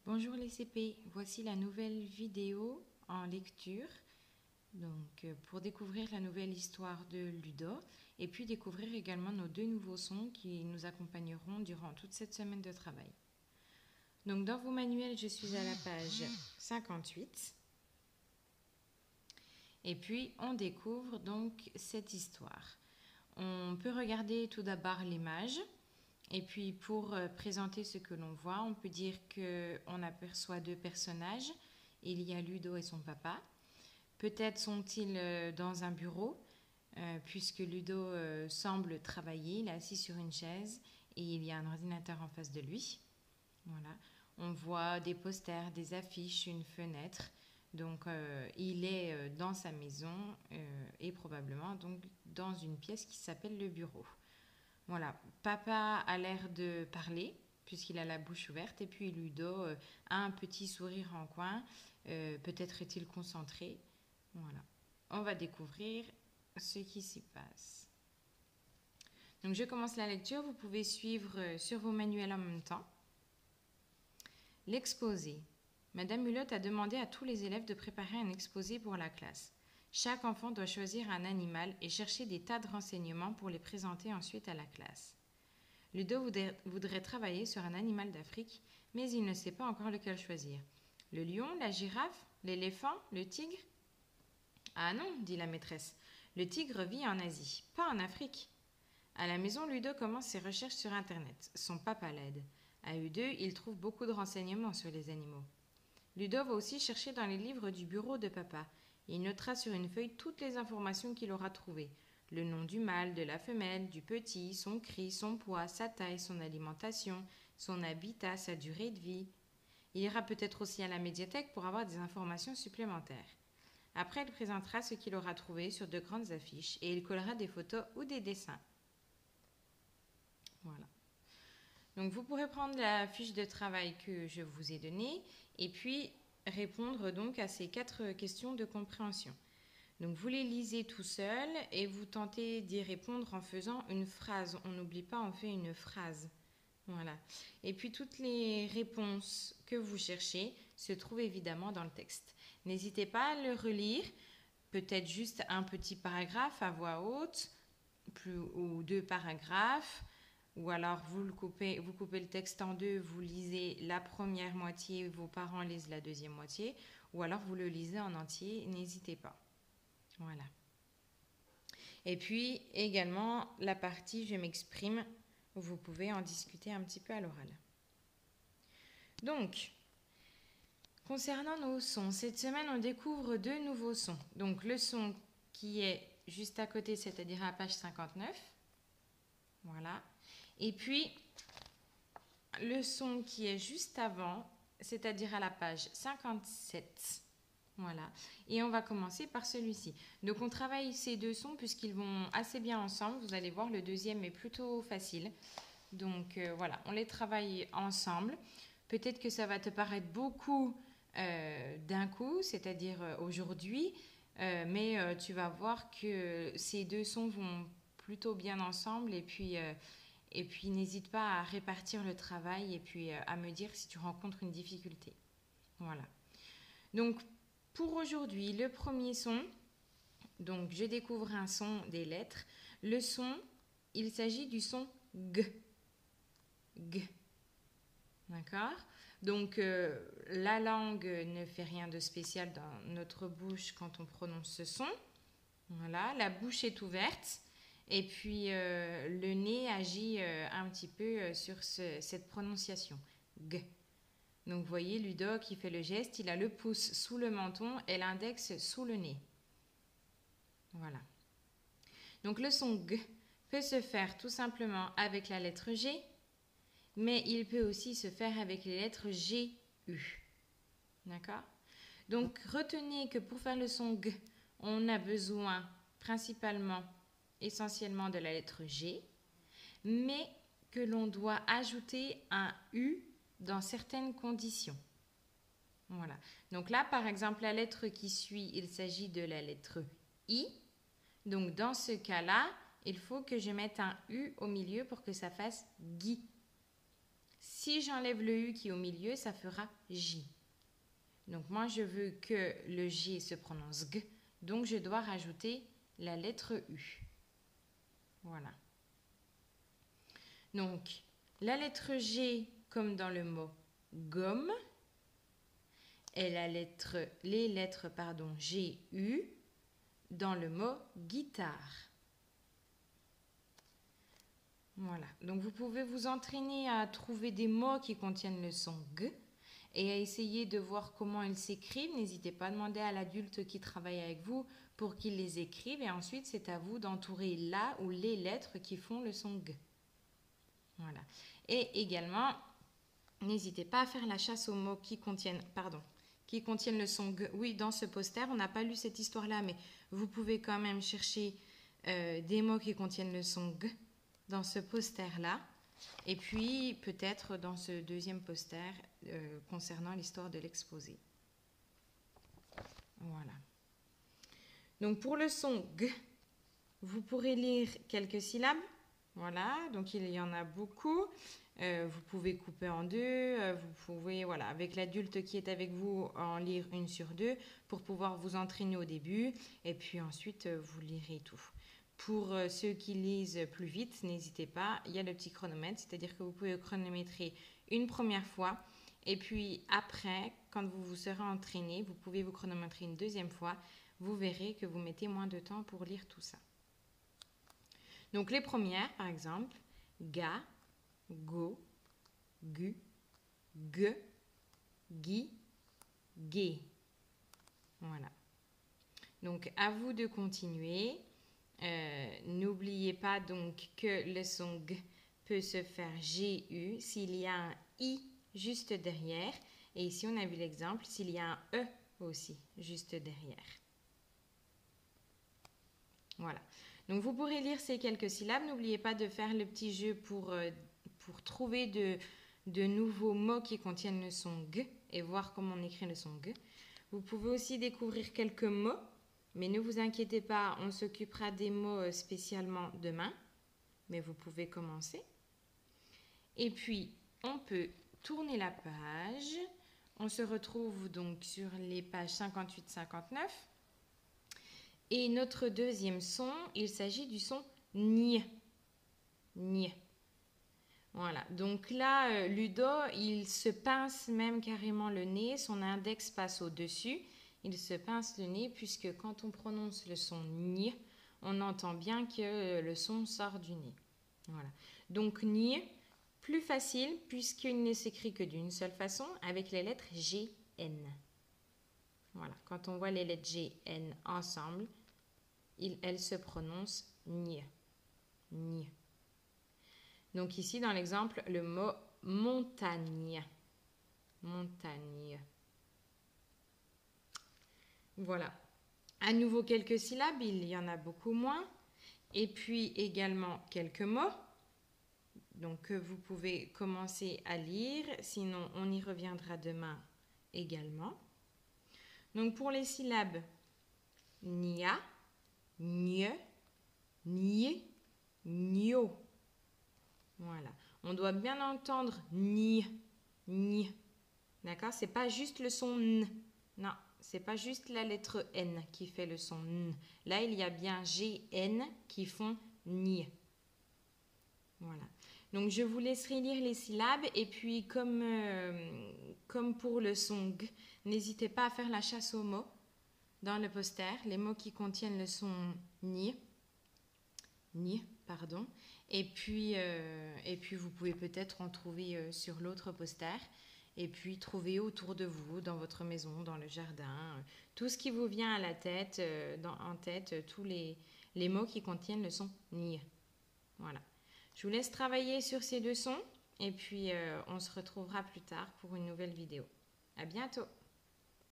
Bonjour les CP, voici la nouvelle vidéo en lecture pour découvrir la nouvelle histoire de Ludo et puis découvrir également nos deux nouveaux sons qui nous accompagneront durant toute cette semaine de travail. Donc dans vos manuels, je suis à la page 58 et puis on découvre donc cette histoire. On peut regarder tout d'abord l'image. Et puis pour présenter ce que l'on voit, on peut dire qu'on aperçoit deux personnages. Il y a Ludo et son papa. Peut-être sont-ils dans un bureau, puisque Ludo semble travailler. Il est assis sur une chaise et il y a un ordinateur en face de lui. Voilà. On voit des posters, des affiches, une fenêtre. Donc il est dans sa maison et probablement donc dans une pièce qui s'appelle le bureau. Voilà, papa a l'air de parler puisqu'il a la bouche ouverte et puis Ludo a un petit sourire en coin, peut-être est-il concentré. Voilà, on va découvrir ce qui s'y passe. Donc je commence la lecture, vous pouvez suivre sur vos manuels en même temps. L'exposé. Madame Hulot a demandé à tous les élèves de préparer un exposé pour la classe. Chaque enfant doit choisir un animal et chercher des tas de renseignements pour les présenter ensuite à la classe. Ludo voudrait travailler sur un animal d'Afrique, mais il ne sait pas encore lequel choisir. Le lion, la girafe, l'éléphant, le tigre ? Ah non, dit la maîtresse, le tigre vit en Asie, pas en Afrique. À la maison, Ludo commence ses recherches sur Internet. Son papa l'aide. À eux deux, il trouve beaucoup de renseignements sur les animaux. Ludo va aussi chercher dans les livres du bureau de papa. Il notera sur une feuille toutes les informations qu'il aura trouvées. Le nom du mâle, de la femelle, du petit, son cri, son poids, sa taille, son alimentation, son habitat, sa durée de vie. Il ira peut-être aussi à la médiathèque pour avoir des informations supplémentaires. Après, il présentera ce qu'il aura trouvé sur de grandes affiches et il collera des photos ou des dessins. Voilà. Donc vous pourrez prendre la fiche de travail que je vous ai donnée et puis répondre donc à ces 4 questions de compréhension. Donc vous les lisez tout seul et vous tentez d'y répondre en faisant une phrase. On n'oublie pas, on fait une phrase. Voilà. Et puis toutes les réponses que vous cherchez se trouvent évidemment dans le texte. N'hésitez pas à le relire, peut-être juste un petit paragraphe à voix haute, ou 2 paragraphes. Ou alors vous coupez le texte en 2, vous lisez la première moitié, vos parents lisent la deuxième moitié, ou alors vous le lisez en entier, n'hésitez pas. Voilà. Et puis également la partie je m'exprime, vous pouvez en discuter un petit peu à l'oral. Donc, concernant nos sons, cette semaine on découvre 2 nouveaux sons. Donc le son qui est juste à côté, c'est-à-dire à la page 59. Voilà. Et puis, le son qui est juste avant, c'est-à-dire à la page 57. Voilà. Et on va commencer par celui-ci. Donc, on travaille ces 2 sons puisqu'ils vont assez bien ensemble. Vous allez voir, le deuxième est plutôt facile. Donc, voilà, on les travaille ensemble. Peut-être que ça va te paraître beaucoup d'un coup, c'est-à-dire aujourd'hui. Mais tu vas voir que ces 2 sons vont plutôt bien ensemble et puis n'hésite pas à répartir le travail et puis à me dire si tu rencontres une difficulté. Voilà. Donc pour aujourd'hui, le premier son, donc je découvre un son des lettres. Le son, il s'agit du son G. G. D'accord ? Donc la langue ne fait rien de spécial dans notre bouche quand on prononce ce son. Voilà, la bouche est ouverte. Et puis, le nez agit un petit peu sur cette prononciation. G. Donc, vous voyez, Ludo qui fait le geste, il a le pouce sous le menton et l'index sous le nez. Voilà. Donc, le son G peut se faire tout simplement avec la lettre G, mais il peut aussi se faire avec les lettres G, U. D'accord ? Donc, retenez que pour faire le son G, on a besoin principalement essentiellement de la lettre G, mais que l'on doit ajouter un U dans certaines conditions. Voilà. Donc là, par exemple, la lettre qui suit, il s'agit de la lettre I. Donc dans ce cas-là, il faut que je mette un U au milieu pour que ça fasse Gui. Si j'enlève le U qui est au milieu, ça fera J. Donc moi, je veux que le G se prononce G. Donc je dois rajouter la lettre U. Voilà. Donc la lettre G, comme dans le mot gomme, et les lettres GU dans le mot guitare. Voilà. Donc vous pouvez vous entraîner à trouver des mots qui contiennent le son G et à essayer de voir comment ils s'écrivent. N'hésitez pas à demander à l'adulte qui travaille avec vous pour qu'il les écrive. Et ensuite, c'est à vous d'entourer la ou les lettres qui font le son G. Voilà. Et également, n'hésitez pas à faire la chasse aux mots qui contiennent le son G. Oui, dans ce poster, on n'a pas lu cette histoire-là, mais vous pouvez quand même chercher des mots qui contiennent le son G dans ce poster-là. Et puis, peut-être dans ce deuxième poster concernant l'histoire de l'exposé. Voilà. Donc, pour le son G, vous pourrez lire quelques syllabes. Voilà, donc il y en a beaucoup. Vous pouvez couper en deux. Vous pouvez, voilà, avec l'adulte qui est avec vous, en lire une sur deux pour pouvoir vous entraîner au début. Et puis ensuite, vous lirez tout. Pour ceux qui lisent plus vite, n'hésitez pas, il y a le petit chronomètre, c'est-à-dire que vous pouvez chronométrer une première fois et puis après, quand vous vous serez entraîné, vous pouvez vous chronométrer une deuxième fois. Vous verrez que vous mettez moins de temps pour lire tout ça. Donc les premières, par exemple, ga, go, gu, ge, gi, ge. Voilà. Donc à vous de continuer. N'oubliez pas donc que le son G peut se faire GU s'il y a un I juste derrière. Et ici, on a vu l'exemple, s'il y a un E aussi juste derrière. Voilà. Donc, vous pourrez lire ces quelques syllabes. N'oubliez pas de faire le petit jeu pour trouver de nouveaux mots qui contiennent le son G et voir comment on écrit le son G. Vous pouvez aussi découvrir quelques mots. Mais ne vous inquiétez pas, on s'occupera des mots spécialement demain. Mais vous pouvez commencer. Et puis, on peut tourner la page. On se retrouve donc sur les pages 58-59. Et notre deuxième son, il s'agit du son NI. NI. Voilà, donc là, Ludo, il se pince même carrément le nez. Son index passe au-dessus. Il se pince le nez puisque quand on prononce le son ni, on entend bien que le son sort du nez. Voilà. Donc ni, plus facile puisqu'il ne s'écrit que d'une seule façon avec les lettres G, N. Voilà. Quand on voit les lettres G, N ensemble, elles se prononcent ni. Ni. Donc ici dans l'exemple, le mot montagne. Montagne. Voilà. À nouveau quelques syllabes, il y en a beaucoup moins. Et puis également quelques mots. Donc vous pouvez commencer à lire. Sinon, on y reviendra demain également. Donc pour les syllabes nia, nye, nie, nio. Voilà. On doit bien entendre ni, ni. D'accord? C'est pas juste le son n. Non. C'est pas juste la lettre N qui fait le son N. Là, il y a bien G, N qui font ni. Voilà. Donc, je vous laisserai lire les syllabes. Et puis, comme pour le son G, n'hésitez pas à faire la chasse aux mots dans le poster. Les mots qui contiennent le son ni. Ni, pardon. Et puis vous pouvez peut-être en trouver sur l'autre poster. Et puis, trouvez autour de vous, dans votre maison, dans le jardin, tout ce qui vous vient à la tête, en tête, tous les mots qui contiennent le son ni. Voilà. Je vous laisse travailler sur ces deux sons et puis on se retrouvera plus tard pour une nouvelle vidéo. À bientôt!